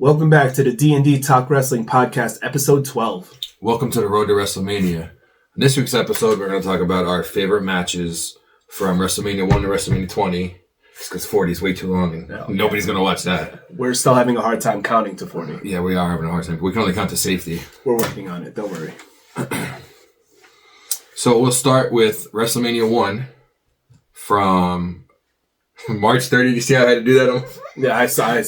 Welcome back to the D&D Talk Wrestling Podcast, Episode 12. Welcome to the road to Wrestlemania. In this week's episode, we're going to talk about our favorite matches from WrestleMania 1 to WrestleMania 20. It's because 40 is way too long, and nobody's going to watch that. We're still having a hard time counting to 40. Yeah, we are having a hard time. We can only count to safety. We're working on it, don't worry. So we'll start with WrestleMania 1 from March 30. You see how I had to do that? Yeah, I saw that.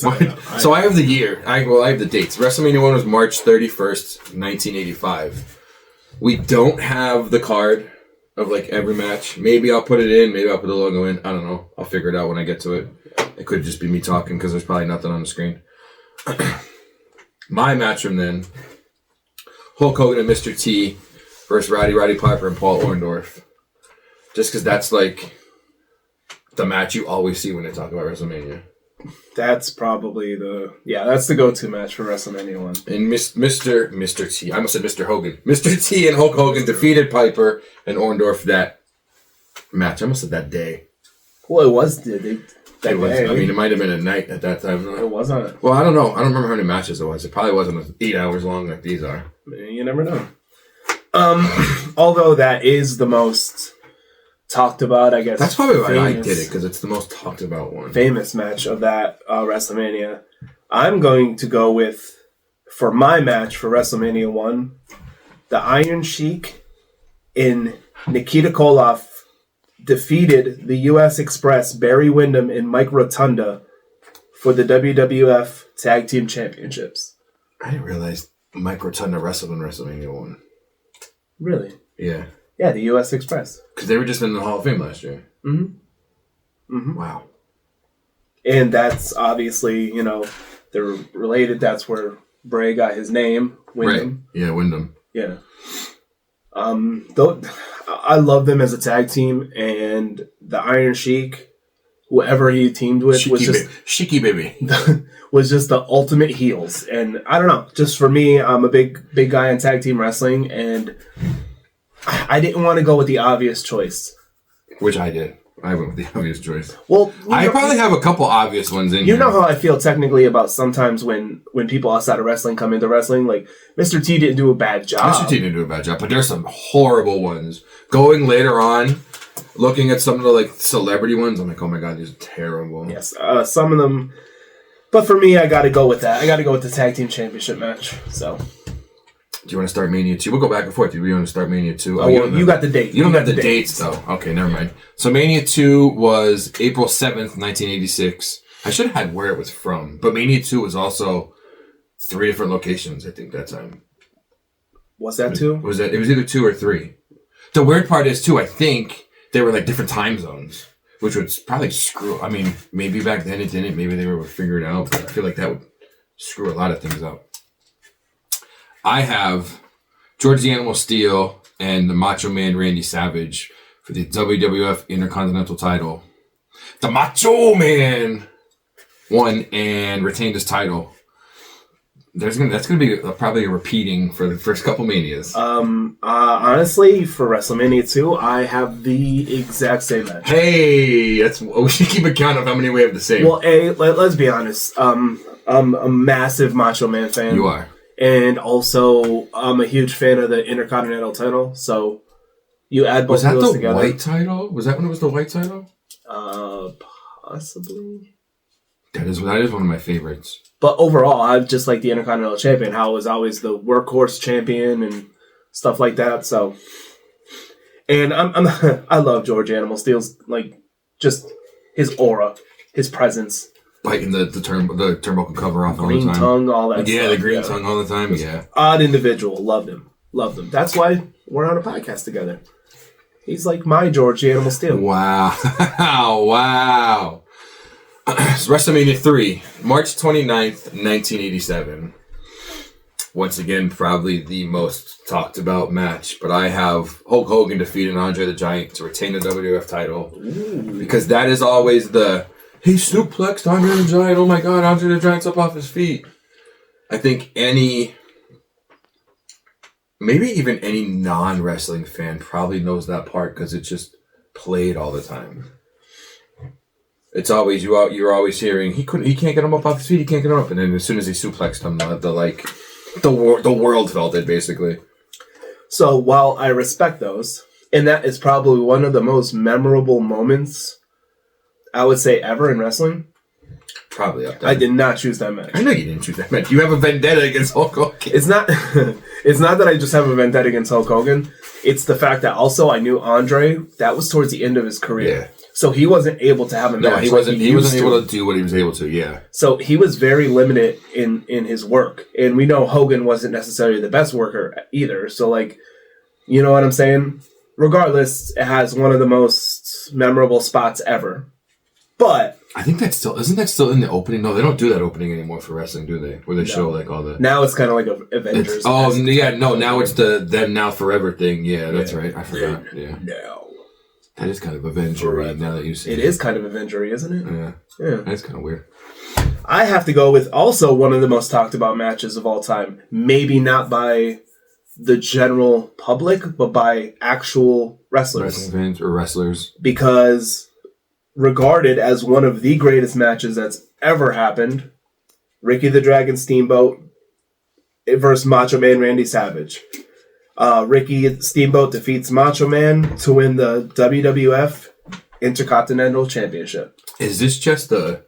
So I have the year. I have the dates. WrestleMania 1 was March 31st, 1985. We don't have the card of like every match. Maybe I'll put it in. Maybe I'll put the logo in. I don't know. I'll figure it out when I get to it. It could just be me talking because there's probably nothing on the screen. My match from then, Hulk Hogan and Mr. T versus Roddy Piper and Paul Orndorff. Just because that's like the match you always see when they talk about WrestleMania. That's probably that's the go-to match for WrestleMania 1. And Mr. T, I almost said Mr. Hogan. Mr. T and Hulk Hogan defeated Piper and Orndorff that match. I almost said that day. Well, it was that day. I mean, it might have been at night at that time. It wasn't. Well, I don't know. I don't remember how many matches it was. It probably wasn't 8 hours long like these are. You never know. Although that is the most talked about, I guess. That's probably why I did it, because it's the most talked about one. Famous match of that WrestleMania. I'm going to go with, for my match for WrestleMania 1, the Iron Sheik in Nikita Koloff defeated the U.S. Express, Barry Windham, and Mike Rotunda for the WWF Tag Team Championships. I didn't realize Mike Rotunda wrestled in WrestleMania 1. Really? Yeah. Yeah, the U.S. Express. Because they were just in the Hall of Fame last year. Mm-hmm. Mm-hmm. Wow. And that's obviously, they're related. That's where Bray got his name, Windham. Right. Yeah, Windham. Yeah. Though I love them as a tag team, and the Iron Sheik, whoever he teamed with, was just Sheiky baby. was just the ultimate heels. And I don't know, just for me, I'm a big guy in tag team wrestling, and I didn't want to go with the obvious choice. Which I did. I went with the obvious choice. Well, I probably have a couple obvious ones in here. You know how I feel technically about sometimes when people outside of wrestling come into wrestling? Like, Mr. T didn't do a bad job. Mr. T didn't do a bad job, but there's some horrible ones. Going later on, looking at some of the like celebrity ones, I'm like, oh my god, these are terrible. Yes, some of them. But for me, I got to go with that. I got to go with the Tag Team Championship match. So, do you want to start Mania 2? We'll go back and forth. Do we want to start Mania 2? Oh, you got the date. You don't got the dates, though. Okay, never mind. So Mania 2 was April 7th, 1986. I should have had where it was from. But Mania 2 was also 3 different locations, I think, that time. Was that 2? It was either 2 or 3. The weird part is, too, I think they were like different time zones, which would probably screw... I mean, maybe back then it didn't. Maybe they were figuring it out. But I feel like that would screw a lot of things up. I have George the Animal Steel and the Macho Man Randy Savage for the WWF Intercontinental title. The Macho Man won and retained his title. That's gonna be probably a repeating for the first couple Manias. Honestly, for WrestleMania 2, I have the exact same match. Hey, we should keep a count of how many we have the same. Well, let's be honest. I'm a massive Macho Man fan. You are. And also, I'm a huge fan of the Intercontinental title. So, you add both of those together. Was that the white title? Was that when it was the white title? Possibly. That is one of my favorites. But overall, I just like the Intercontinental Champion. How it was always the workhorse champion and stuff like that. So, and I love George Animal Steel's, like, just his aura, his presence. Biting the turnbuckle cover off all the time. Green tongue, all that stuff. The green tongue all the time, yeah. Odd individual. Loved him. That's why we're on a podcast together. He's like my George the Animal Steel. Wow. Wow. So WrestleMania 3, March 29th, 1987. Once again, probably the most talked about match, but I have Hulk Hogan defeating Andre the Giant to retain the WWF title. Ooh. Because that is always he suplexed Andre the Giant. Oh my god, Andre the Giant's up off his feet. I think maybe even any non-wrestling fan probably knows that part because it's just played all the time. it's always you're always hearing he can't get him up off his feet, he can't get him up, and then as soon as he suplexed him, the world felt it basically. So while I respect those, and that is probably one of the most memorable moments I would say ever in wrestling. Probably up there. I did not choose that match. I know you didn't choose that match. You have a vendetta against Hulk Hogan. It's not that I just have a vendetta against Hulk Hogan. It's the fact that also I knew Andre. That was towards the end of his career. Yeah. So he wasn't able to have a match. No, he wasn't able to do what he was able to, yeah. So he was very limited in his work. And we know Hogan wasn't necessarily the best worker either. So, like, you know what I'm saying? Regardless, it has one of the most memorable spots ever. But I think isn't that still in the opening? No, they don't do that opening anymore for wrestling, do they? Where they show like all the... Now it's kind of like Avengers. Now it's the Them Now Forever thing. Yeah, that's right. I forgot. Yeah. No. That is kind of Avenger now that you say it. It is kind of Avenger, isn't it? Yeah. That's kind of weird. I have to go with also one of the most talked about matches of all time. Maybe not by the general public, but by actual wrestlers. Wrestling fans or wrestlers. Because regarded as one of the greatest matches that's ever happened, Ricky the Dragon Steamboat versus Macho Man Randy Savage. Ricky Steamboat defeats Macho Man to win the WWF Intercontinental Championship. Is this just the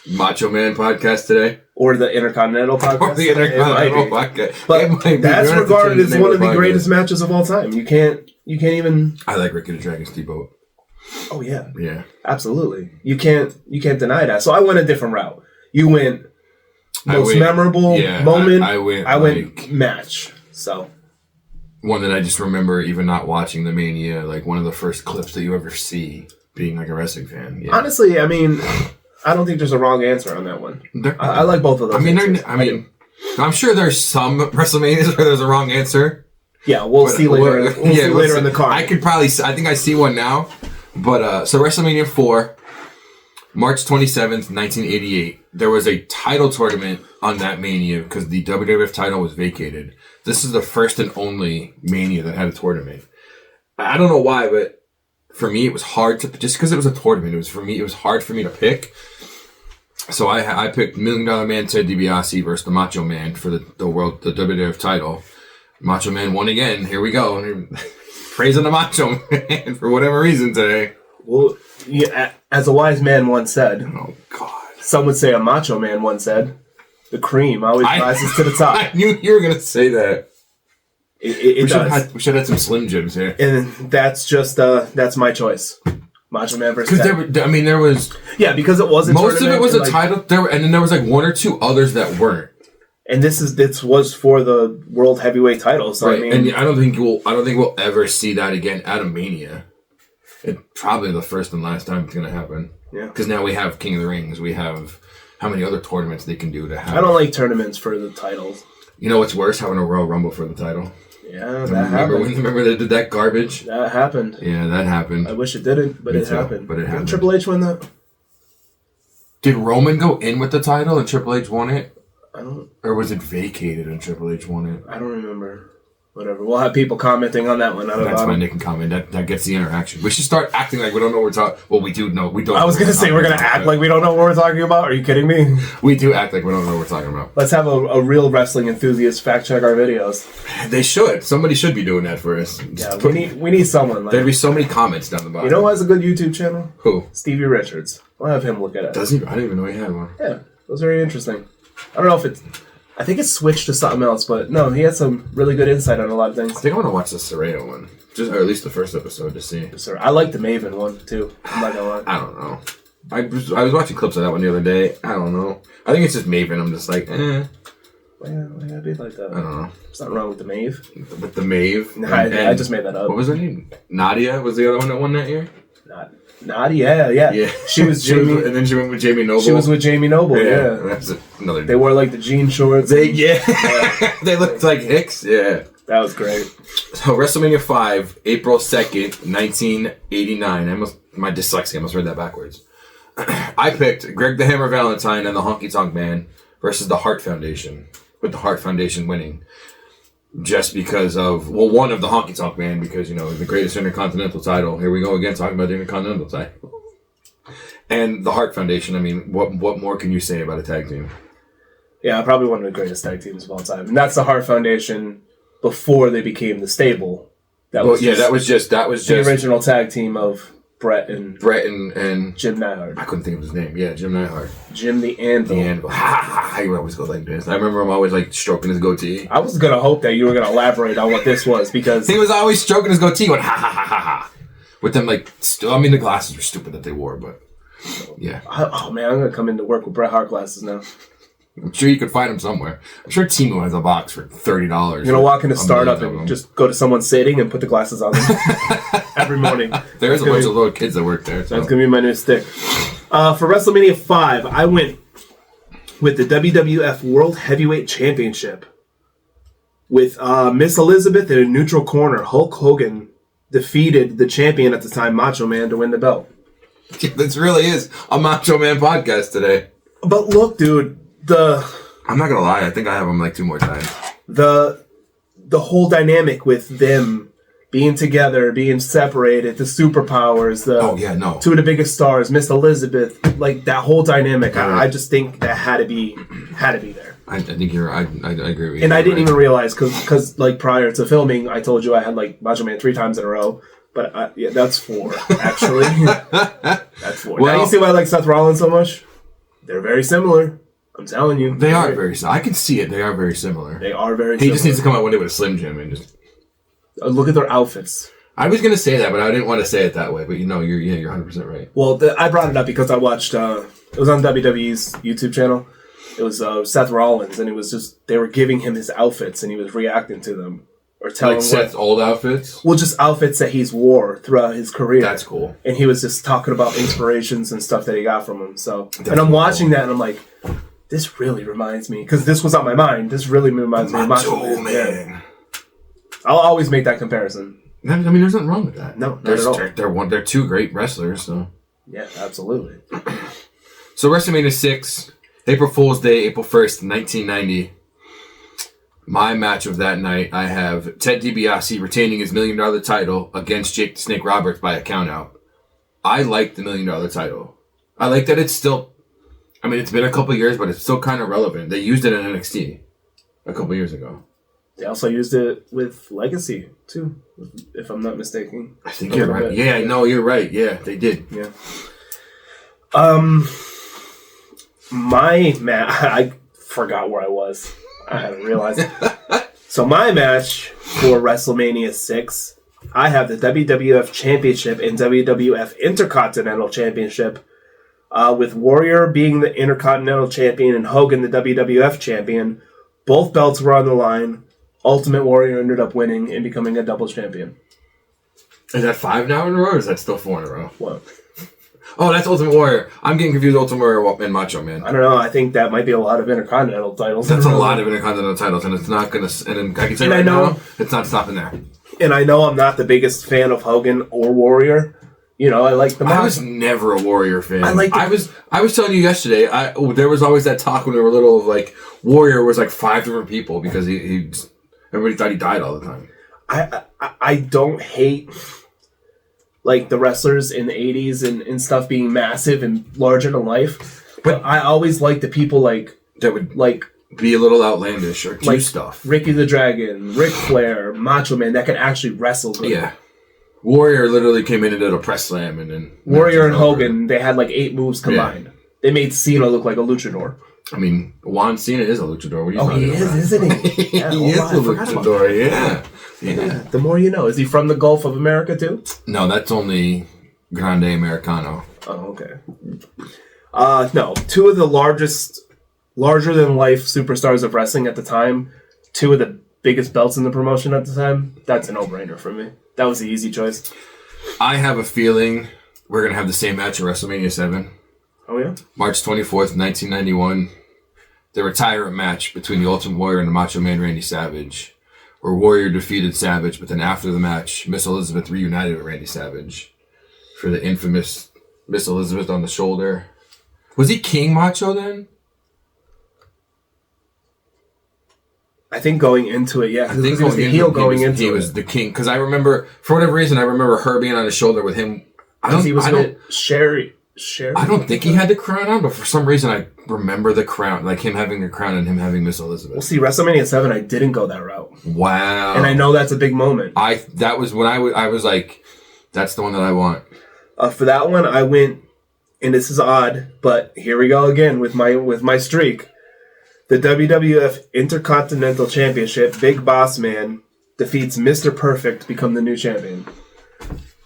Macho Man podcast today? Or the Intercontinental podcast? Or the Intercontinental podcast. But that's regarded as one of the greatest matches of all time. You can't even... I like Ricky the Dragon Steamboat. Oh, yeah. Yeah. Absolutely. You can't deny that. So I went a different route. You went most memorable moment. I went match. So one that I just remember even not watching the Mania, like one of the first clips that you ever see being like a wrestling fan. Yeah. Honestly, I mean, I don't think there's a wrong answer on that one. I like both of those. I'm sure there's some WrestleManias where there's a wrong answer. Yeah, we'll see later. We'll see later in the card. I think I see one now. But so WrestleMania 4, March 27th, 1988, there was a title tournament on that Mania because the WWF title was vacated. This is the first and only Mania that had a tournament. I don't know why, but for me it was hard to, just because it was a tournament, it was hard for me to pick. So I picked $1 Million Man Ted DiBiase versus the Macho Man for the WWF title. Macho Man won again. Here we go. Praising the Macho Man for whatever reason today. Well, yeah, as a wise man once said. Oh, God. Some would say a Macho Man once said, the cream always rises to the top. I knew you were going to say that. We should have had some Slim Jims here. And that's just, that's my choice. Macho Man versus Ted. There was... Yeah, because it wasn't... Most of it was a title, and then there was like one or two others that weren't. And this was for the World Heavyweight title. So right. I mean, and I don't think we'll ever see that again at a Mania. It's probably the first and last time it's going to happen. Yeah. Because now we have King of the Rings. We have how many other tournaments they can do to have. I don't like tournaments for the titles. You know what's worse? Having a Royal Rumble for the title. Yeah, that happened. Remember they did that garbage? That happened. Yeah, that happened. I wish it didn't, but it happened. But it happened. Did Triple H win that? Did Roman go in with the title and Triple H won it? I don't... Or was it vacated and Triple H won it? I don't remember. Whatever. We'll have people commenting on that one. That's my Nick and comment. That gets the interaction. We should start acting like we don't know what we're talking... Well, we do know. We don't. I was going to say we're going to act like we don't know what we're talking about. Are you kidding me? We do act like we don't know what we're talking about. Let's have a real wrestling enthusiast fact check our videos. They should. Somebody should be doing that for us. Yeah, we need someone. Like, there'd be so many comments down the bottom. You know who has a good YouTube channel? Who? Stevie Richards. I'll have him look at it. Does he? I didn't even know he had one. Yeah, it was very interesting. I don't know if it's... I think it's switched to something else, but no, he had some really good insight on a lot of things. I think I want to watch the Soraya one, or at least the first episode to see. I like the Maven one too. I'm not gonna lie. I don't know. I was watching clips of that one the other day. I don't know. I think it's just Maven. I'm just like, Why gotta be like that? I don't know. There's nothing wrong with the Mave. With the Mave. I just made that up. What was her name? Nadia was the other one that won that year. Nadia, yeah. She was Jamie, and then she went with Jamie Noble. She was with Jamie Noble, yeah. That's another. They wore like the jean shorts. They looked like Hicks. Yeah, that was great. So WrestleMania 5, April 2nd, 1989. My dyslexia. I almost read that backwards. I picked Greg the Hammer Valentine and the Honky Tonk Man versus the Hart Foundation, with the Hart Foundation winning. Just because of, one of the Honky Tonk Man, because, the greatest Intercontinental title. Here we go again, talking about the Intercontinental title. And the Hart Foundation. I mean, what more can you say about a tag team? Yeah, probably one of the greatest tag teams of all time. And that's the Hart Foundation before they became the stable. That was just the original tag team of Brett and Jim Neidhart. I couldn't think of his name. Yeah, Jim Neidhart. Jim the Anvil. The Anvil. He would always go like this. I remember him always like stroking his goatee. I was gonna hope that you were gonna elaborate on what this was because he was always stroking his goatee. Went ha ha ha ha ha. With them like, I mean, the glasses were stupid that they wore, but yeah. Oh man, I'm gonna come into work with Bret Hart glasses now. I'm sure you could find them somewhere. I'm sure Timo has a box for $30. You're gonna walk into startup and just go to someone sitting and put the glasses on them every morning. There's a bunch of little kids that work there. So. That's gonna be my new stick. For WrestleMania 5, I went with the WWF World Heavyweight Championship with Miss Elizabeth in a neutral corner. Hulk Hogan defeated the champion at the time, Macho Man, to win the belt. This really is a Macho Man podcast today. But look, dude. I'm not gonna lie, I think I have them like 2 more times. The whole dynamic with them being together, being separated, the superpowers, two of the biggest stars, Miss Elizabeth, like that whole dynamic. I just think that had to be there. I think you're. I agree with you. And I didn't even realize because like prior to filming, I told you I had like Macho Man 3 times in a row. But yeah, that's 4 actually. That's 4. Well, now you see why I like Seth Rollins so much? They're very similar. I'm telling you. They are very similar. I can see it. They are very similar. They are very He similar. just needs to come out one day with a Slim Jim and just... Look at their outfits. I was going to say that, but I didn't want to say it that way. But you're 100% right. Well, I brought it up because I watched... it was on WWE's YouTube channel. It was Seth Rollins, and it was just... They were giving him his outfits, and he was reacting to them. Or telling like Seth's old outfits? Well, just outfits that he's wore throughout his career. That's cool. And he was just talking about inspirations and stuff that he got from him. So, and I'm watching that, and I'm like... This really reminds me, because this was on my mind. This really reminds me of Macho Man. Yeah. I'll always make that comparison. I mean, there's nothing wrong with that. No, not at all. They're 2 great wrestlers. So yeah, absolutely. So WrestleMania 6, April Fool's Day, April 1st, 1990. My match of that night, I have Ted DiBiase retaining his $1 million title against Jake the Snake Roberts by a countout. I like the $1 million title. I like that it's still... I mean, it's been a couple of years, but it's still kind of relevant. They used it in NXT a couple of years ago. They also used it with Legacy, too, if I'm not mistaken. I think you're right. Yeah, no, you're right. Yeah, they did. Yeah. My match... I forgot where I was. I hadn't realized. So my match for WrestleMania 6, I have the WWF Championship and WWF Intercontinental Championship, with Warrior being the Intercontinental Champion and Hogan the WWF Champion. Both belts were on the line. Ultimate Warrior ended up winning and becoming a double champion. Is that 5 now in a row, or is that still 4 in a row? What? Oh, that's Ultimate Warrior. I'm getting confused with Ultimate Warrior and Macho Man. I don't know. I think that might be a lot of Intercontinental titles. That's a lot of Intercontinental titles, and it's not going to... And I can say now, it's not stopping there. And I know I'm not the biggest fan of Hogan or Warrior. You know, I like the match. I was never a Warrior fan. I was telling you yesterday, there was always that talk when we were little of like, Warrior was like 5 different people because everybody thought he died all the time. I don't hate... like the wrestlers in the 80s and stuff being massive and larger than life. But I always liked the people like... that would like be a little outlandish or do like stuff. Ricky the Dragon, Ric Flair, Macho Man, that could actually wrestle good. Yeah. Warrior literally came in and did a press slam. And then Warrior and Hogan, they had like 8 moves combined. Yeah. They made Cena look like a luchador. I mean, Juan Cena is a luchador. What are you talking about? He is, isn't he? Yeah, he is a luchador, yeah. The more you know. Is he from the Gulf of America, too? No, that's only Grande Americano. Oh, okay. No, 2 of the larger-than-life superstars of wrestling at the time, 2 of the biggest belts in the promotion at the time, that's a no-brainer for me. That was the easy choice. I have a feeling we're going to have the same match at WrestleMania 7. Oh, yeah? March 24th, 1991. The retirement match between the Ultimate Warrior and the Macho Man Randy Savage, where Warrior defeated Savage, but then after the match, Miss Elizabeth reunited with Randy Savage for the infamous Miss Elizabeth on the shoulder. Was he King Macho then? I think going into it, yeah. I think he was the heel going into it. He was the king. Because I remember, for whatever reason, I remember her being on his shoulder with him. He was with Sherry shared? I don't think he had the crown on, but for some reason I remember the crown, like him having the crown and him having Miss Elizabeth. Well, see, WrestleMania 7, I didn't go that route. Wow. And I know that's a big moment. That was when I was like, that's the one that I want. For that one, I went, and this is odd, but here we go again with my streak. The WWF Intercontinental Championship, Big Boss Man defeats Mr. Perfect to become the new champion.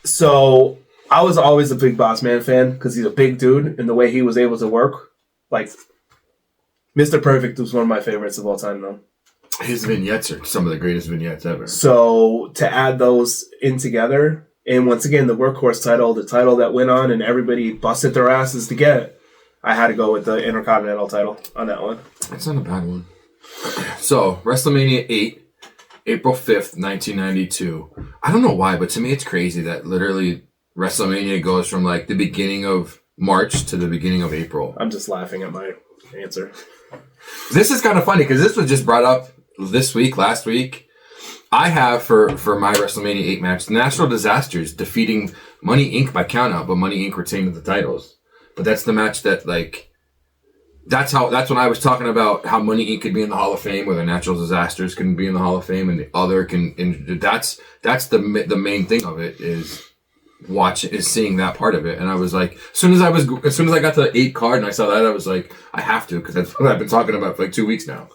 So I was always a Big Boss Man fan because he's a big dude, and the way he was able to work, like Mr. Perfect was one of my favorites of all time, though. His vignettes are some of the greatest vignettes ever. So to add those in together, and once again the workhorse title, the title that went on and everybody busted their asses to get, I had to go with the Intercontinental title on that one. That's not a bad one. So WrestleMania 8. April 5th, 1992. I don't know why, but to me it's crazy that literally WrestleMania goes from like the beginning of March to the beginning of April. I'm just laughing at my answer. This is kind of funny because this was just brought up last week. I have for my WrestleMania 8 match, National Disasters defeating Money Inc. by countout, but Money Inc. retained the titles. But that's the match that like... That's when I was talking about how Money Inc. could be in the Hall of Fame, or the Natural Disasters can be in the Hall of Fame, and the other can. And that's the main thing of it is seeing that part of it. And I was like, as soon as I got to the 8 card and I saw that, I was like, I have to, because that's what I've been talking about for like 2 weeks now.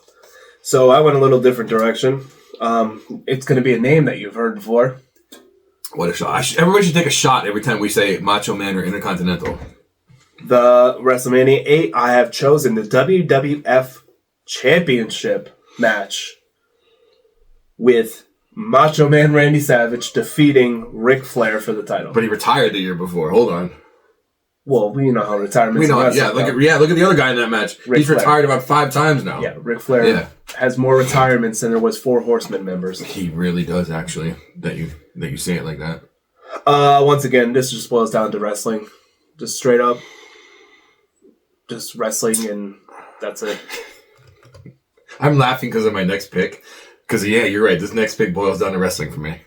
So I went a little different direction. It's going to be a name that you've heard before. What a shot! Everybody should take a shot every time we say Macho Man or Intercontinental. The WrestleMania 8, I have chosen the WWF Championship match with Macho Man Randy Savage defeating Ric Flair for the title. But he retired the year before. Hold on. Well, we know how retirement. We know. Yeah, look at the other guy in that match. He's retired about 5 times now. Yeah, Ric Flair has more retirements than there was 4 Horsemen members. He really does, actually. That you say it like that. Once again, this just boils down to wrestling, just straight up. Just wrestling, and that's it. I'm laughing because of my next pick. Because, yeah, you're right. This next pick boils down to wrestling for me.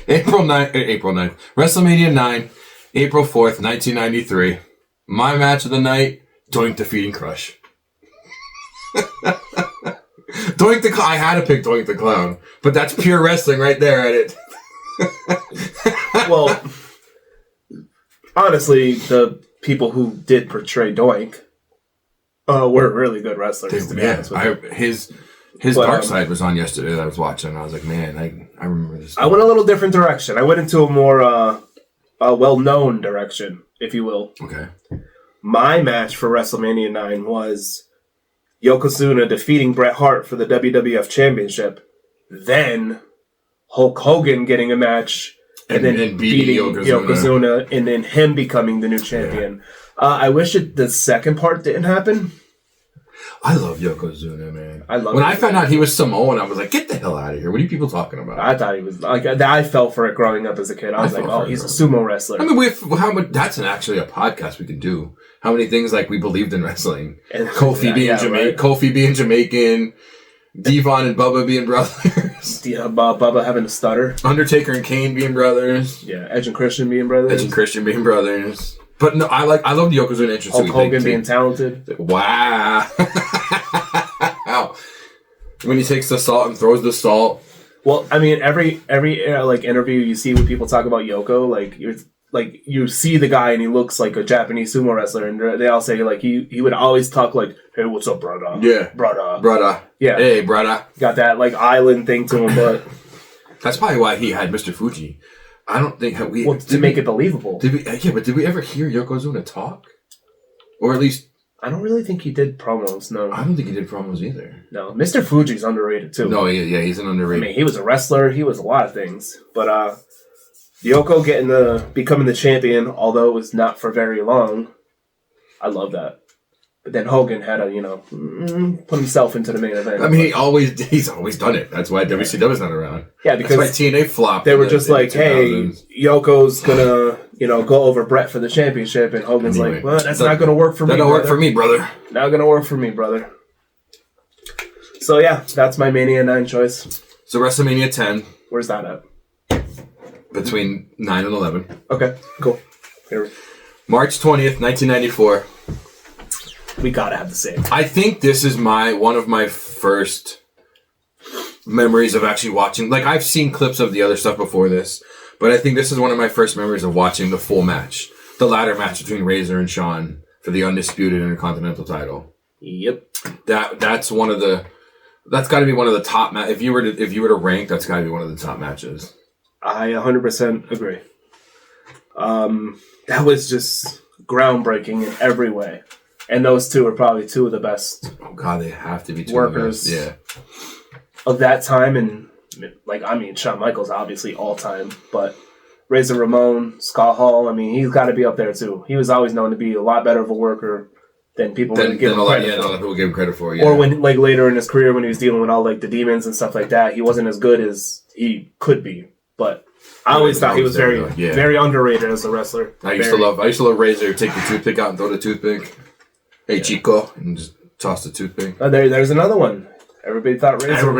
April 9th. WrestleMania 9, April 4th, 1993. My match of the night, Doink defeating Crush. Doink the Clown. I had to pick Doink the Clown. But that's pure wrestling right there at it. Well, honestly, the people who did portray Doink were really good wrestlers, to be honest with you. His Dark Side was on yesterday that I was watching, and I was like, man, I remember this. I went a little different direction. I went into a more well-known direction, if you will. Okay. My match for WrestleMania 9 was Yokozuna defeating Bret Hart for the WWF Championship, then Hulk Hogan getting a match, and then beating Yokozuna, and then him becoming the new champion. Yeah. I wish the second part didn't happen. I love Yokozuna, man. When I found out he was Samoan, I was like, get the hell out of here. What are you people talking about? I thought he was... I fell for it growing up as a kid. I was like, oh, he's a sumo wrestler. I mean, that's actually a podcast we could do. How many things like we believed in wrestling. And Kofi being Jamaican... Devon and Bubba being brothers. Yeah, Bubba having a stutter. Undertaker and Kane being brothers. Yeah, Edge and Christian being brothers. But no, I love the Yokozuna entrance. Hulk Hogan being talented. Wow. When he takes the salt and throws the salt. Well, I mean, every interview you see when people talk about Yoko, you see the guy and he looks like a Japanese sumo wrestler, and they all say like he would always talk like, "Hey, what's up, brother? Yeah, brother. Yeah, hey, brother." Got that like island thing to him, but that's probably why he had Mr. Fuji. I don't think to make it believable. Did we ever hear Yokozuna talk, or at least? I don't really think he did promos. No, I don't think he did promos either. No, Mr. Fuji's underrated too. No, he's an underrated. I mean, he was a wrestler. He was a lot of things, but Yoko becoming the champion, although it was not for very long. I love that. But then Hogan had to, put himself into the main event. I mean, he's always done it. That's why WCW's not around. Yeah, because that's why TNA flopped. They were just like, hey, Yoko's gonna, go over Brett for the championship, and Hogan's like, well, that's not gonna work for me. That'll work for me, brother. Not gonna work for me, brother. So yeah, that's my Mania 9 choice. So WrestleMania 10. Where's that at? Between 9 and 11. Okay, cool. Here. March 20th, 1994. We gotta have the same. I think this is one of my first memories of actually watching. Like, I've seen clips of the other stuff before this, but I think this is one of my first memories of watching the full match. The ladder match between Razor and Shawn for the undisputed Intercontinental title. Yep. That's one of the... That's got to be one of the top matches. If you were to rank, that's got to be one of the top matches. I 100% agree. That was just groundbreaking in every way. And those two are probably two of the best. Oh God, they have to be two workers of the best. Yeah. Of that time. And Shawn Michaels obviously all time, but Razor Ramon, Scott Hall, he's got to be up there too. He was always known to be a lot better of a worker than people give him credit for. A lot of people give him credit for. Yeah. Or when later in his career when he was dealing with all the demons and stuff like that, he wasn't as good as he could be. But I always thought he was very underrated as a wrestler. I used to love Razor. Take the toothpick out and throw the toothpick. Hey Chico, and just toss the toothpick. There's another one. Everybody thought Razor.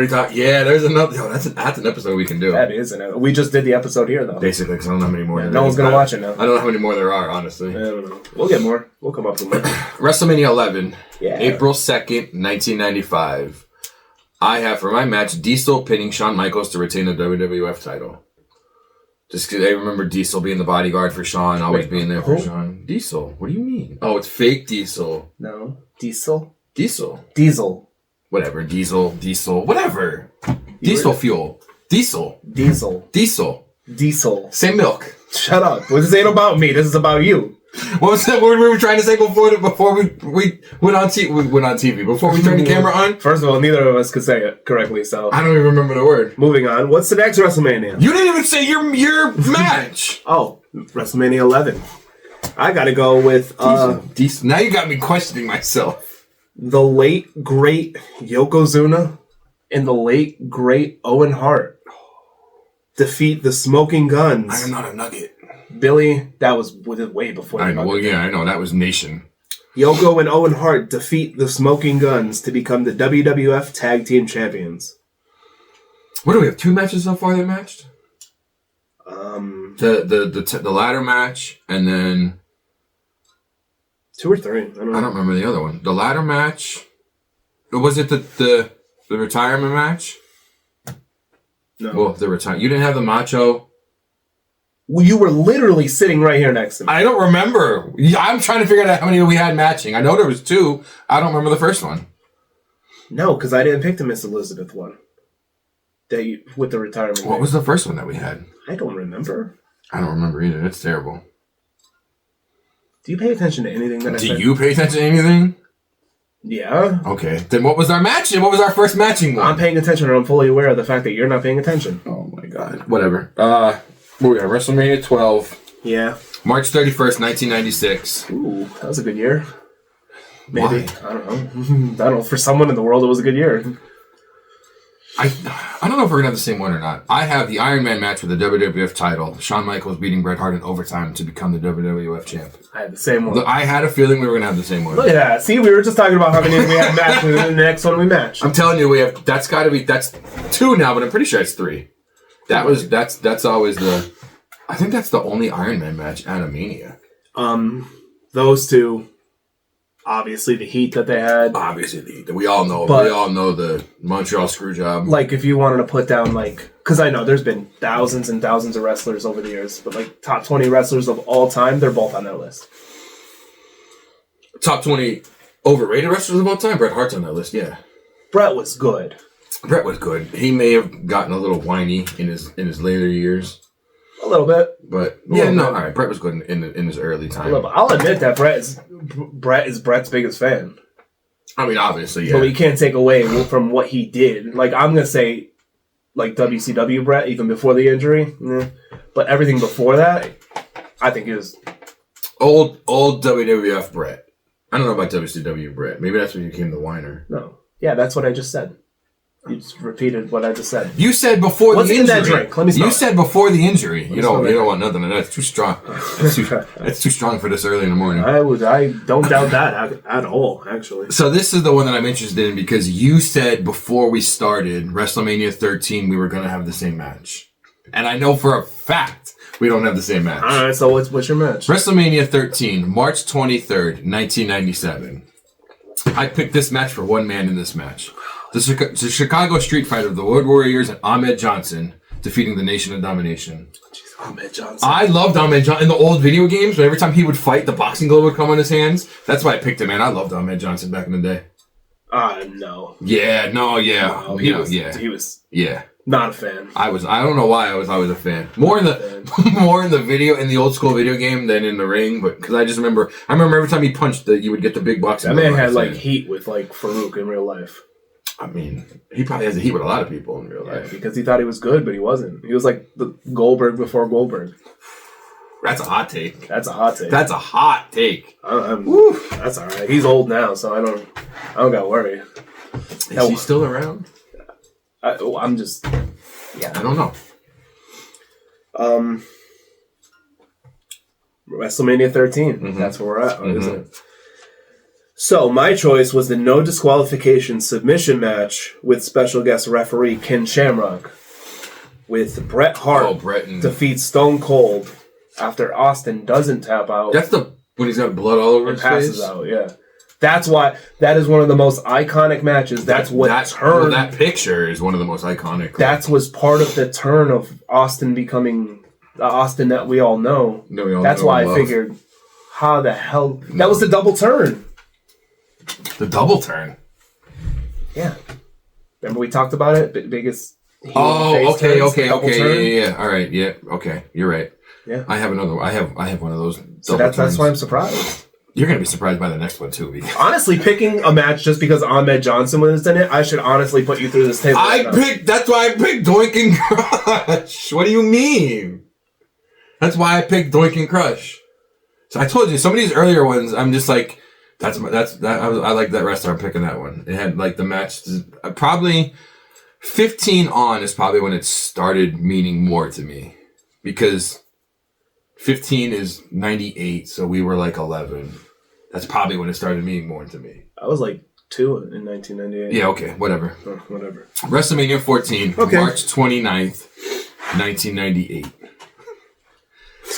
There's another. Oh, that's an episode we can do. That is an episode. We just did the episode here though. Basically, because I don't know how many more. No one's gonna watch it now. I don't know how many more there are, honestly. I don't know. We'll get more. We'll come up with more. WrestleMania 11, yeah. April 2nd, 1995. I have for my match Diesel pinning Shawn Michaels to retain the WWF title. Just because I remember Diesel being the bodyguard for Shawn, always being there for Shawn. Diesel? What do you mean? Oh, it's fake Diesel. No. Diesel? Diesel. Whatever. Diesel. Whatever. Diesel fuel. Diesel. Same milk. Shut up. This ain't about me. This is about you. What was that word we were trying to say before we went on TV? Before we turned the camera on? First of all, neither of us could say it correctly, so... I don't even remember the word. Moving on. What's the next WrestleMania? You didn't even say your match! Oh, WrestleMania 11. I gotta go with... Diesel. Now you got me questioning myself. The late, great Yokozuna and the late, great Owen Hart defeat the Smoking Guns. I am not a nugget. Billy, that was way before. I know. Well, yeah, I know. That was Nation. Yoko and Owen Hart defeat the Smoking Guns to become the WWF Tag Team Champions. What do we have? 2 matches so far that matched? The ladder match, and then 2 or 3. I don't know. I don't remember the other one. The ladder match. Was it the retirement match? No. Well, you didn't have the Macho. You were literally sitting right here next to me. I don't remember. I'm trying to figure out how many we had matching. I know there was 2. I don't remember the first one. No, because I didn't pick the Miss Elizabeth one. With the retirement. What was the first one that we had? I don't remember. I don't remember either. It's terrible. Do you pay attention to anything that I said? Do you pay attention to anything? Yeah. Okay. Then what was our match? What was our first matching one? I'm paying attention, and I'm fully aware of the fact that you're not paying attention. Oh my God. Whatever. We got WrestleMania 12. Yeah. March 31st, 1996. Ooh, that was a good year. Maybe. Why? I don't know. I don't know. For someone in the world, it was a good year. I don't know if we're going to have the same one or not. I have the Iron Man match with the WWF title. Shawn Michaels beating Bret Hart in overtime to become the WWF champ. I had the same one. I had a feeling we were going to have the same one. Look at that. See, we were just talking about how many we had matches, and the next one we matched. I'm telling you, that's 2 now, but I'm pretty sure it's 3. That's always the... I think that's the only Iron Man match out of Mania. Those 2... Obviously, the heat that they had. Obviously, the heat. We all know the Montreal Screwjob. Like, if you wanted to put down, because I know there's been thousands and thousands of wrestlers over the years, but, top 20 wrestlers of all time, they're both on that list. Top 20 overrated wrestlers of all time? Bret Hart's on that list, yeah. Bret was good. He may have gotten a little whiny in his later years. A little bit. But, all right, Bret was good in his early time. I'll admit that Bret is Bret's biggest fan. I mean, obviously, yeah. But we can't take away from what he did. I'm going to say, WCW Bret, even before the injury. But everything before that, I think is... Old WWF Bret. I don't know about WCW Bret. Maybe that's when you became the whiner. No. Yeah, that's what I just said. You just repeated what I just said. You said before the injury. What's in that drink? Let me smell You said before the injury. You don't want nothing. That's too strong. That's too strong for this early in the morning. I don't doubt that at all, actually. So this is the one that I'm interested in because you said before we started WrestleMania 13 we were going to have the same match. And I know for a fact We don't have the same match. All right, so what's your match? WrestleMania 13, March 23rd, 1997. I picked this match for one man in this match. The Chicago Street Fighter of the Road Warriors and Ahmed Johnson defeating the Nation of Domination. Jeez, Ahmed Johnson. I loved Ahmed Johnson in the old video games. Every time he would fight, the boxing glove would come on his hands. That's why I picked him, man. I loved Ahmed Johnson back in the day. No. Yeah, no, yeah. No, he was yeah. Not a fan. I don't know why I was always a fan. More in the video, in the old school video game than in the ring, but because I remember every time he punched you would get the big boxing. That man had like heat with like Farouk in real life. I mean, he probably has a heat with a lot of people in real life. Because he thought he was good, but he wasn't. He was like the Goldberg before Goldberg. That's a hot take. That's a hot take. That's all right. He's old now, so I don't gotta worry. Is he still around? I'm just, I don't know. WrestleMania 13. Mm-hmm. That's where we're at, isn't it? So my choice was the no disqualification submission match with special guest referee Ken Shamrock, with Bret Hart defeats Stone Cold after Austin doesn't tap out. That's when he's got blood all over his face? Passes out, yeah. That's why that is one of the most iconic matches. That picture is one of the most iconic. That was part of the turn of Austin becoming the Austin that we all know. That's why I figured, how the hell... That was the double turn. The double turn? Yeah. Remember we talked about it? Biggest... Okay. Yeah. All right. Yeah. Okay. You're right. Yeah. I have another one. I have one of those. So that's why I'm surprised. You're going to be surprised by the next one, too. Honestly, picking a match just because Ahmed Johnson was in it, I should honestly put you through this table. That's why I picked Doink and Crush. What do you mean? That's why I picked Doink and Crush. So I told you, some of these earlier ones, I'm just like, I like that wrestler. I'm picking that one. It had like the match, probably 15 on is probably when it started meaning more to me. Because 15 is 98, so we were like 11. That's probably when it started meaning more to me. I was like 2 in 1998. Yeah, okay, whatever. Whatever. WrestleMania 14, okay. March 29th, 1998.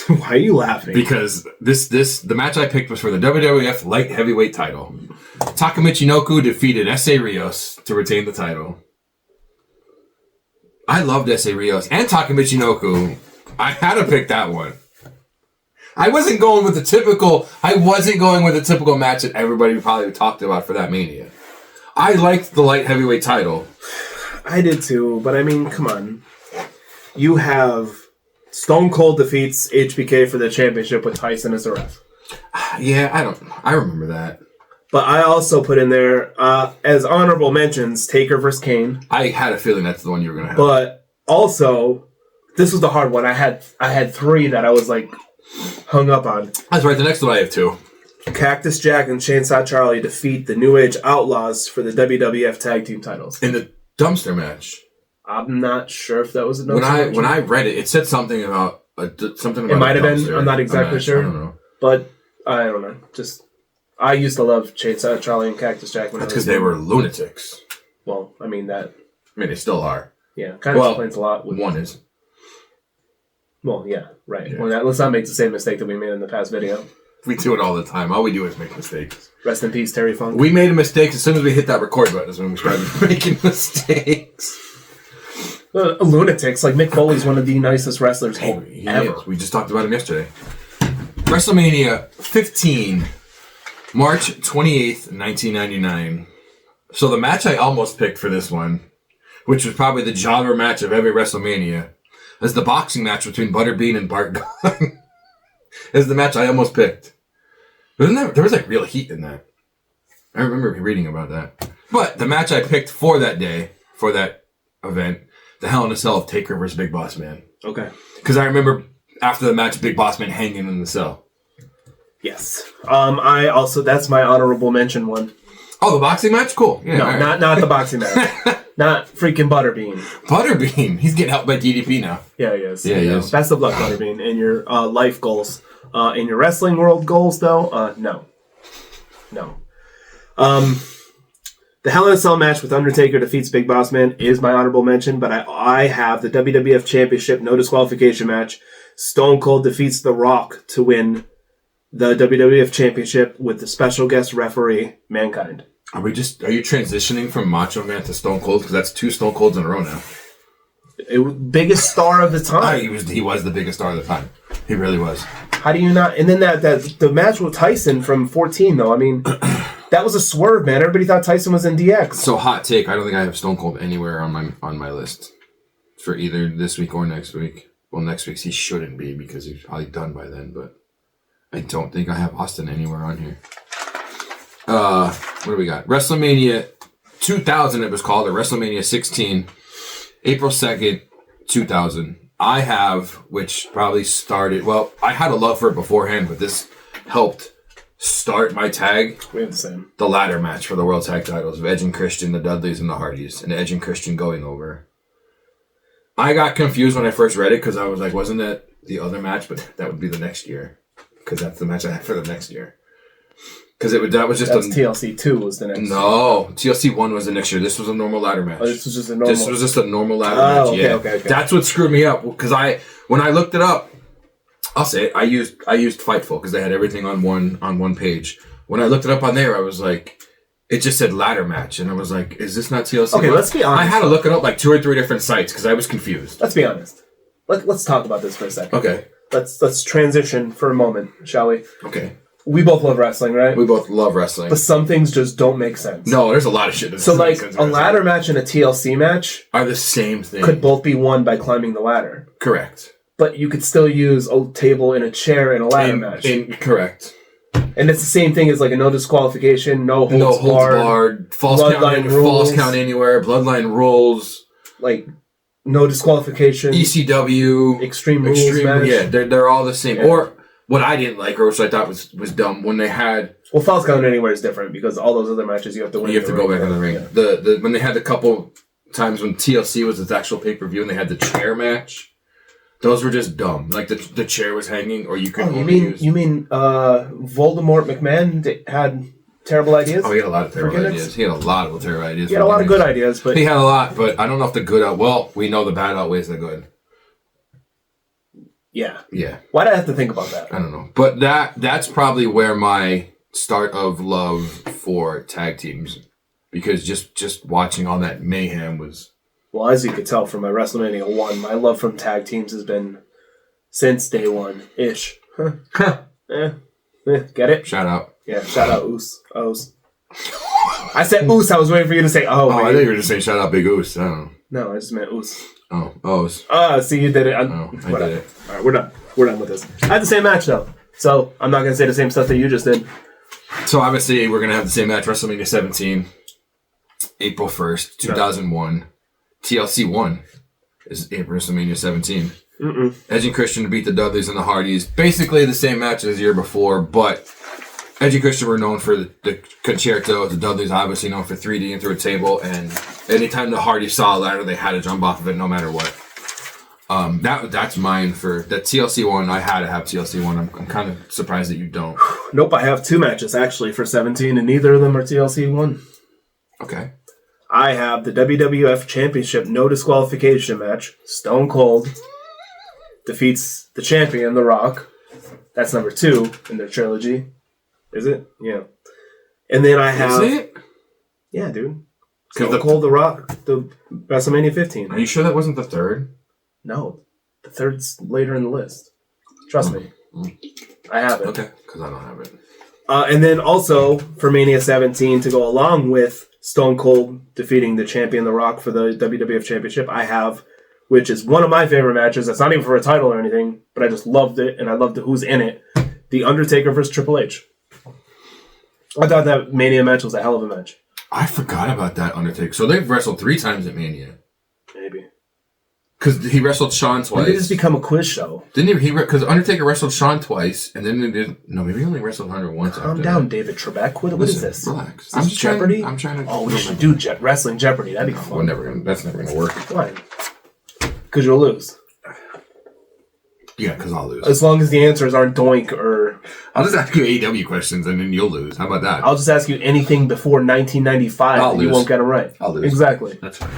Why are you laughing? Because the match I picked was for the WWF Light Heavyweight title. Taka Michinoku defeated Essa Rios to retain the title. I loved Essa Rios and Taka Michinoku. I had to pick that one. I wasn't going with the typical match that everybody probably talked about for that Mania. I liked the light heavyweight title. I did too, but I mean, come on. You have Stone Cold defeats HBK for the championship with Tyson as the ref. Yeah, I remember that. But I also put in there, as honorable mentions, Taker vs. Kane. I had a feeling that's the one you were going to have. But also, this was the hard one. I had 3 that I was like, hung up on. That's right. The next one I have 2. Cactus Jack and Chainsaw Charlie defeat the New Age Outlaws for the WWF Tag Team titles. In the dumpster match. I'm not sure if that was a dumpster match. When I read it, it said something about something about it might have been. I'm not exactly sure. I don't know. But I don't know. I used to love Chainsaw Charlie and Cactus Jack. That's because they were lunatics. Well, I mean, they still are. Yeah, kind of explains a lot. One is. Well, yeah, right. Yeah. Well, let's not make the same mistake that we made in the past video. We do it all the time. All we do is make mistakes. Rest in peace, Terry Funk. We made a mistake as soon as we hit that record button is when we started making mistakes. Lunatics. Like, Mick Foley's one of the nicest wrestlers ever. Is. We just talked about him yesterday. WrestleMania 15, March 28th, 1999. So the match I almost picked for this one, which was probably the jobber match of every WrestleMania, is the boxing match between Butterbean and Bart Gunn. Is the match I almost picked. There was like real heat in that. I remember reading about that. But the match I picked for that day, for that event, the Hell in a Cell of Taker versus Big Boss Man. Okay. Because I remember after the match, Big Boss Man hanging in the cell. Yes. I also, that's my honorable mention one. Oh, the boxing match? Cool. Yeah, no, right. not the boxing match. Not freaking Butterbean. Butterbean? He's getting helped by DDP now. Yeah, he is. Yeah, he is. Best of luck, Butterbean, in your life goals. In your wrestling world goals, though, no. The Hell in a Cell match with Undertaker defeats Big Boss Man is my honorable mention, but I have the WWF Championship no disqualification match. Stone Cold defeats The Rock to win the WWF Championship with the special guest referee, Mankind. Are you transitioning from Macho Man to Stone Cold? Because that's 2 Stone Colds in a row now. Biggest star of the time. He was the biggest star of the time. He really was. How do you not? And then the match with Tyson from 14, though. I mean, that was a swerve, man. Everybody thought Tyson was in DX. So hot take. I don't think I have Stone Cold anywhere on my list for either this week or next week. Well, next week's he shouldn't be because he's probably done by then. But I don't think I have Austin anywhere on here. What do we got? WrestleMania 2000. It was called, or WrestleMania 16, April 2nd, 2000. I have, which probably started, well, I had a love for it beforehand, but this helped start my tag. We have the same. The ladder match for the World Tag Titles of Edge and Christian, the Dudleys, and the Hardys, and Edge and Christian going over. I got confused when I first read it because I was like, wasn't that the other match? But that would be the next year because that's the match I had for the next year. Because TLC 2 was the next year. No, TLC 1 was the next year. This was a normal ladder match. Oh, this was just a normal ladder match. Okay, yeah. Okay. That's what screwed me up. Because when I looked it up, I'll say it. I used Fightful because they had everything on one page. When I looked it up on there, I was like, it just said ladder match, and I was like, is this not TLC? Okay, let's be honest. I had to look it up like 2 or 3 different sites because I was confused. Let's be honest. Let's talk about this for a second. Okay. Let's transition for a moment, shall we? Okay. We both love wrestling, right? We both love wrestling. But some things just don't make sense. No, there's a lot of shit that doesn't make sense. So, like, a ladder match and a TLC match are the same thing. Could both be won by climbing the ladder. Correct. But you could still use a table and a chair in a ladder match. Correct. And it's the same thing as like a no disqualification, no holds barred, false count anywhere, bloodline rules. Like, no disqualification. ECW. Extreme Rules match. Yeah, they're all the same. Yeah. Or... what I didn't like, or which I thought was dumb, when they had... Well, Falls Count Anywhere is different, because all those other matches you have to win. You have to go back in the ring. Yeah. When they had a couple times when TLC was its actual pay-per-view, and they had the chair match, those were just dumb. Like, the chair was hanging, or you could You mean Voldemort McMahon had terrible ideas? Oh, he had a lot of terrible ideas. He had a lot of terrible ideas. He had a lot of good ideas, but... He had a lot, but I don't know if the good... Well, we know the bad outweighs the good. Yeah. Yeah. Why did I have to think about that? I don't know. But that's probably where my start of love for tag teams, because just watching all that mayhem was... Well, as you could tell from my WrestleMania 1, my love from tag teams has been since day one-ish. Get it? Shout out. Yeah, shout out Oos. I said Oos, I was waiting for you to say I thought you were just saying shout out Big Oos. I don't know. No, I just meant Oos. Oh, Oos. See, you did it. I did it. All right, we're done. We're done with this. I had the same match, though. So, I'm not going to say the same stuff that you just did. So, obviously, we're going to have the same match. WrestleMania 17, April 1st, 2001. TLC 1 is WrestleMania 17. Edge and Christian beat the Dudleys and the Hardys. Basically the same match as the year before, but Edge and Christian were known for the concerto. The Dudleys obviously known for 3D and through a table. And anytime the Hardys saw a ladder, they had to jump off of it no matter what. That's mine for that TLC 1. I had to have TLC 1. I'm kind of surprised that you don't. Nope, I have 2 matches actually for 17, and neither of them are TLC 1. Okay. I have the WWF Championship no disqualification match. Stone Cold defeats the champion, The Rock. That's number 2 in their trilogy. Is it? Yeah. And then I have... Is it? Yeah, dude. Stone Cold, The Rock, the WrestleMania 15. Are you sure that wasn't the 3rd? No. The 3rd's later in the list. Trust me. I have it. Okay, because I don't have it. And then also, for Mania 17, to go along with Stone Cold defeating the champion, The Rock, for the WWF Championship, I have, which is one of my favorite matches. That's not even for a title or anything, but I just loved it, and I loved who's in it. The Undertaker versus Triple H. I thought that Mania match was a hell of a match. I forgot about that Undertaker. So they've wrestled 3 times at Mania. Maybe. Because he wrestled Shawn twice. When did this become a quiz show? Didn't he? Because Undertaker wrestled Shawn twice, and then they did... No, maybe he only wrestled Hunter once. Calm down, David Trebek. What is this? Relax. Is this Jeopardy? I'm trying to... Oh, we should do Wrestling Jeopardy. That'd be fun. That's never going to work. Why? Because you'll lose. Yeah, because I'll lose. As long as the answers aren't Doink or... I'll just ask you AEW questions and then you'll lose. How about that? I'll just ask you anything before 1995 and you won't get them right. I'll lose. Exactly. That's fine.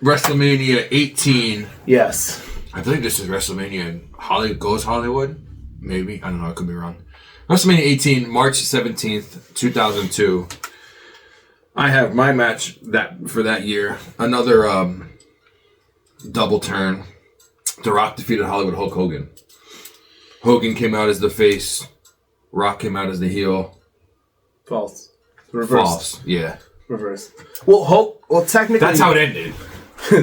WrestleMania 18. Yes. I think this is WrestleMania Hollywood? Maybe. I don't know. I could be wrong. WrestleMania 18, March 17th, 2002. I have my match for that year. Another double turn. The Rock defeated Hollywood Hulk Hogan. Hogan came out as the face. Rock came out as the heel. False. Reverse. False. Yeah. Reverse. Well, technically... That's how it ended.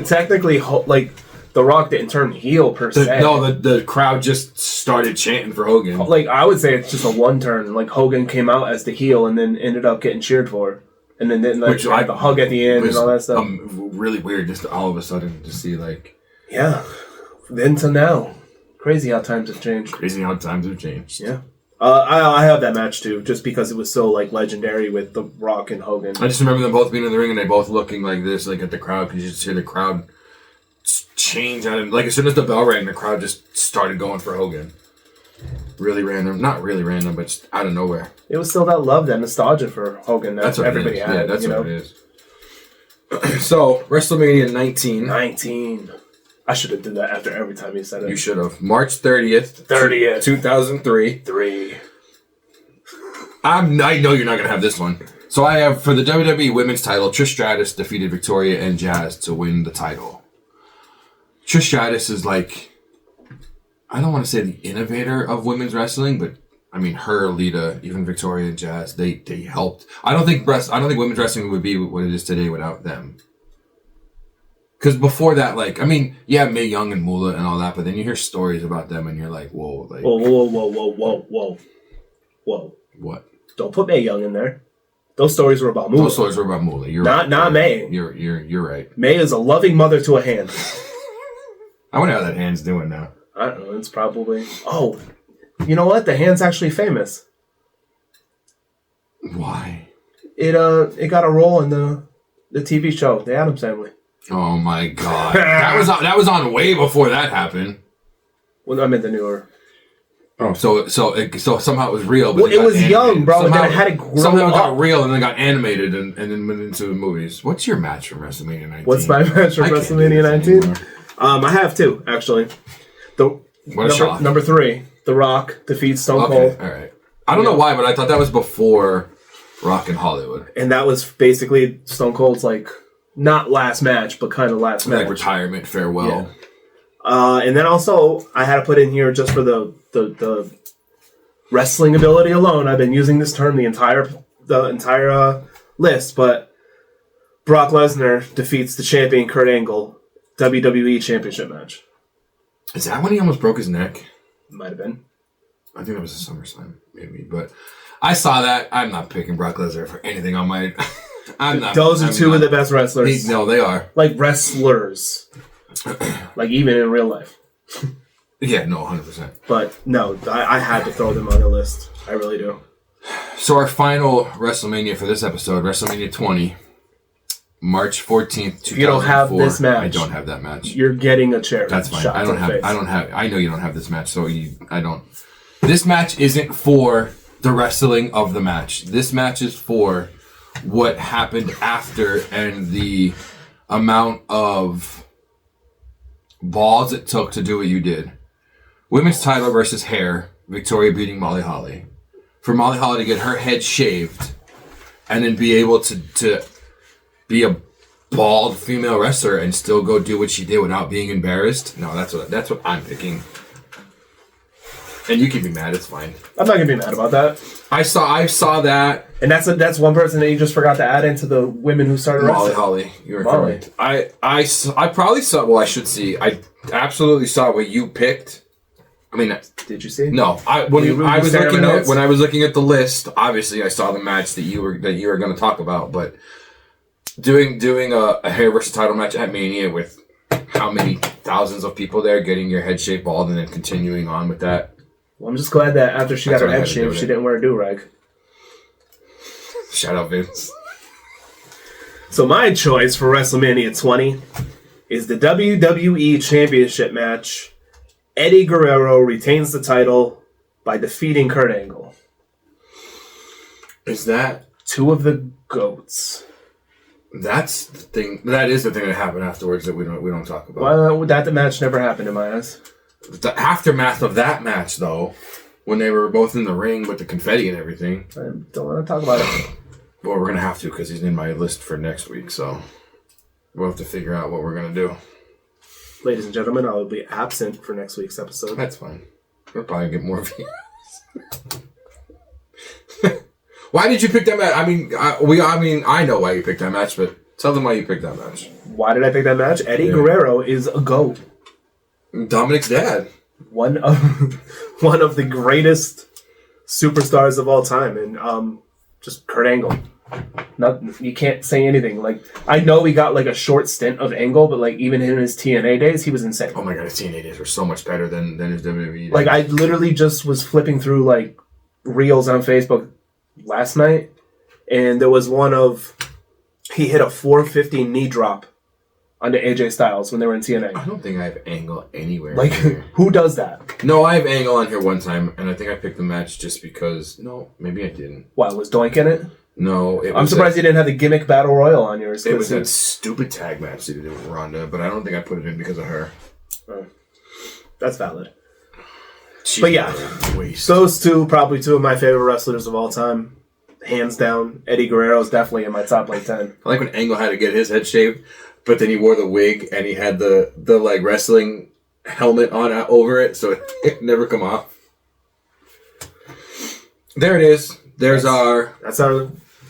Technically, like, The Rock didn't turn heel per se. No, the crowd just started chanting for Hogan. Like, I would say it's just a one turn. Like, Hogan came out as the heel and then ended up getting cheered for. And then like, the hug at the end and all that stuff. Really weird just all of a sudden to see, like... Yeah. Then to now. Crazy how times have changed. Crazy how times have changed. Yeah. I have that match too, just because it was so like legendary with The Rock and Hogan. I just remember them both being in the ring and they both looking like this, like at the crowd, because you just hear the crowd change out of, like, as soon as the bell rang, the crowd just started going for Hogan. Really random, not really random, but just out of nowhere. It was still that love, that nostalgia for Hogan that everybody had. Yeah, that's what it is. So WrestleMania 19. 19. I should have did that after every time you said it. You should have. March 30th. 2003. 3. I know you're not going to have this one. So I have, for the WWE Women's title, Trish Stratus defeated Victoria and Jazz to win the title. Trish Stratus is like, I don't want to say the innovator of women's wrestling, but I mean, her, Lita, even Victoria and Jazz, they helped. I don't think women's wrestling would be what it is today without them. Because before that, like, I mean, yeah, Mae Young and Moolah and all that, but then you hear stories about them and you're like, whoa, like... Whoa. What? Don't put Mae Young in there. Those stories were about Moolah. Those stories were about Moolah. You're not, right. Not Mae. You're right. Mae is a loving mother to a hand. I wonder how that hand's doing now. I don't know. It's probably... Oh, you know what? The hand's actually famous. Why? It got a role in the TV show, The Addams Family. Oh my god. that was on way before that happened. Well, I meant the newer. Oh, so somehow it was real. But it was young, bro. Somehow, and then it had to grow somehow up. it got real and then got animated and then went into the movies. What's your match from WrestleMania 19? What's my match from WrestleMania 19? I have two, actually. Number 3, The Rock defeats Stone Cold. All right. I don't know why, but I thought that was before Rock and Hollywood. And that was basically Stone Cold's, like, not last match, but kind of last match. Like retirement, farewell. Yeah. And then also, I had to put in here just for the wrestling ability alone. I've been using this term the entire list, but Brock Lesnar defeats the champion Kurt Angle, WWE Championship match. Is that when he almost broke his neck? Might have been. I think it was a SummerSlam, maybe. But I saw that. I'm not picking Brock Lesnar for anything on my... Those are two of the best wrestlers. No, they are. Like wrestlers. Like even in real life. Yeah, no, 100%. But no, I had to throw them on the list. I really do. So our final WrestleMania for this episode, WrestleMania 20, March 14th, 2004. You don't have this match. I don't have that match. You're getting a chair. That's fine. I don't have. I know you don't have this match, so I don't. This match isn't for the wrestling of the match. This match is for what happened after and the amount of balls it took to do what you did. Women's title versus hair. Victoria beating Molly Holly. For Molly Holly to get her head shaved and then be able to be a bald female wrestler and still go do what she did without being embarrassed. No, that's what I'm picking. And you can be mad, it's fine. I'm not gonna be mad about that. I saw that. And that's one person that you just forgot to add into the women who started Molly wrestling. Holly, you were correct. I probably saw. Well, I should see. I absolutely saw what you picked. I mean, did you see? No, when I was looking at the list, obviously I saw the match that you were going to talk about. But doing a hair versus title match at Mania with how many thousands of people there getting your head shaved bald and then continuing on with that. Well, I'm just glad that after she got her head shaved, she didn't wear a do-rag. Shout out Vince. So my choice for WrestleMania 20 is the WWE Championship match Eddie Guerrero retains the title by defeating Kurt Angle. Is that... Two of the GOATs. That's the thing. That is the thing that happened afterwards that we don't talk about. Well, that match never happened in my eyes. The aftermath of that match, though, when they were both in the ring with the confetti and everything. I don't want to talk about it. Well, we're going to have to because he's in my list for next week, so we'll have to figure out what we're going to do. Ladies and gentlemen, I will be absent for next week's episode. That's fine. We'll probably get more views. Why did you pick that match? I mean, I know why you picked that match, but tell them why you picked that match. Why did I pick that match? Eddie Guerrero is a GOAT. Dominic's dad. One of the greatest superstars of all time, and just Kurt Angle. You can't say anything. Like, I know he got like a short stint of Angle, but like even in his TNA days, he was insane. Oh my god, his TNA days were so much better than his WWE days. Like, I literally just was flipping through like reels on Facebook last night, and there was one of he hit a 450 knee drop onto AJ Styles when they were in TNA. I don't think I have Angle anywhere. Like, who does that? No, I have Angle on here one time, and I think I picked the match just because. No, maybe I didn't. Why, was Doink in it? No, I'm surprised you didn't have the gimmick battle royal on yours. It was that stupid tag match that he did with Ronda, but I don't think I put it in because of her. Oh, that's valid. Jeez, but yeah, those two, probably two of my favorite wrestlers of all time. Hands down. Eddie Guerrero is definitely in my top like 10. I like when Angle had to get his head shaved, but then he wore the wig and he had the like wrestling helmet on over it, so it never come off. There it is. That's our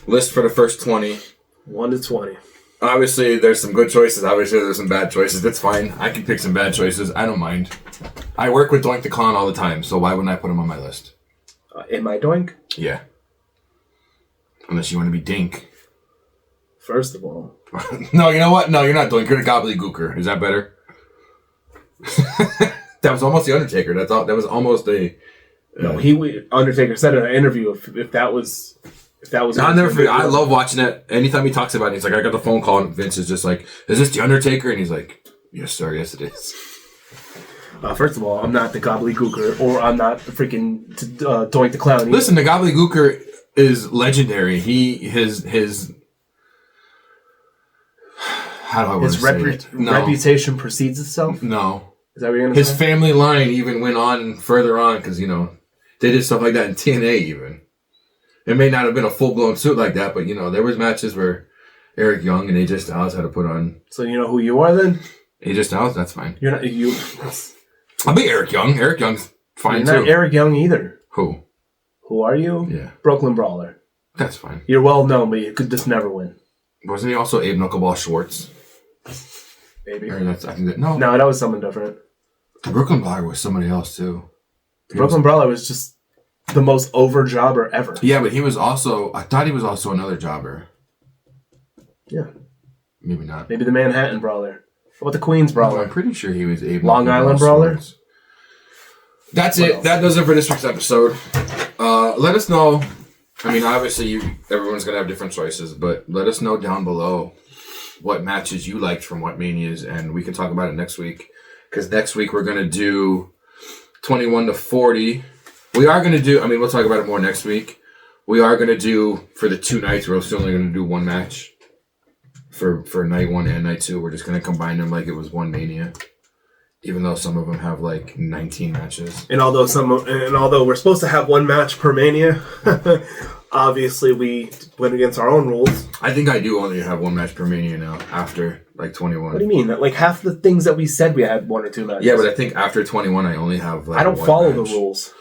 list for the first 20. 1 to 20. Obviously, there's some good choices. Obviously, there's some bad choices. That's fine. I can pick some bad choices. I don't mind. I work with Doink the Clown all the time, so why wouldn't I put him on my list? Am I Doink? Yeah. Unless you want to be Dink. First of all. No, you know what? No, you're not Doink. You're the Gobbledygooker. Is that better? That was almost the Undertaker. That was almost a... No, Undertaker said in an interview if that was... I'll never forget. I love watching that. Anytime he talks about it, he's like, I got the phone call, and Vince is just like, is this the Undertaker? And he's like, yes, sir. Yes, it is. First of all, I'm not the Gobbledygooker, or I'm not the freaking Doink the Clown either. Listen, the Gobbledygooker is legendary. His how do I want to say it? No. Reputation precedes itself? No. Is that what you're going to say? His family line even went on further on, because, they did stuff like that in TNA even. It may not have been a full-blown suit like that, but, there was matches where Eric Young and AJ Styles had to put on... So you know who you are, then? AJ Styles? That's fine. You're not... I'll be Eric Young. Eric Young's fine, You're not Eric Young either. Who? Who are you? Yeah. Brooklyn Brawler. That's fine. You're well known, but you could just never win. Wasn't he also Abe Knuckleball Schwartz? Maybe. No, that was someone different. The Brooklyn Brawler was somebody else, too. Brooklyn Brawler was just the most over jobber ever. Yeah, but I thought he was also another jobber. Yeah. Maybe not. Maybe the Manhattan Brawler. What about the Queens Brawler? No, I'm pretty sure he was Abe Long Island Brawler? That's it. That does it for this week's episode. Let us know. I mean, obviously, everyone's going to have different choices, but let us know down below what matches you liked from what Manias, and we can talk about it next week. Because next week we're going to do 21 to 40. We are going to do, we'll talk about it more next week. We are going to do, for the 2 nights, we're still only going to do one match. For night 1 and night 2, we're just going to combine them like it was one Mania. Even though some of them have like 19 matches. And although we're supposed to have one match per Mania, obviously we went against our own rules. I think I do only have one match per Mania now, after like 21. What do you mean? Like half the things that we said we had 1 or 2 matches. Yeah, but I think after 21 I only have like I don't follow the rules.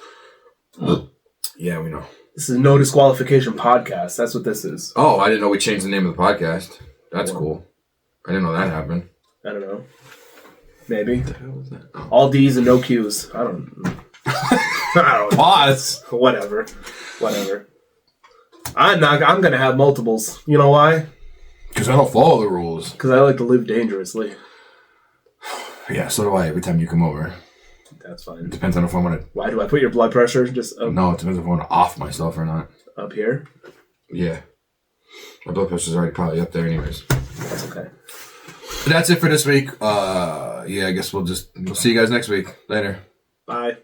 Yeah, we know. This is no disqualification podcast. That's what this is. Oh, I didn't know we changed the name of the podcast. That's cool. I didn't know that happened. I don't know. Maybe. What the hell was that? Oh. All D's and no Q's. I don't know. Pause. Whatever. I'm going to have multiples. You know why? Because I don't follow the rules. Because I like to live dangerously. Yeah, so do I every time you come over. That's fine. It depends on if I want to... Why do I put your blood pressure just up? No, it depends if I want to off myself or not. Up here? Yeah. My blood pressure's already probably up there anyways. That's okay. But that's it for this week. I guess we'll see you guys next week. Later. Bye.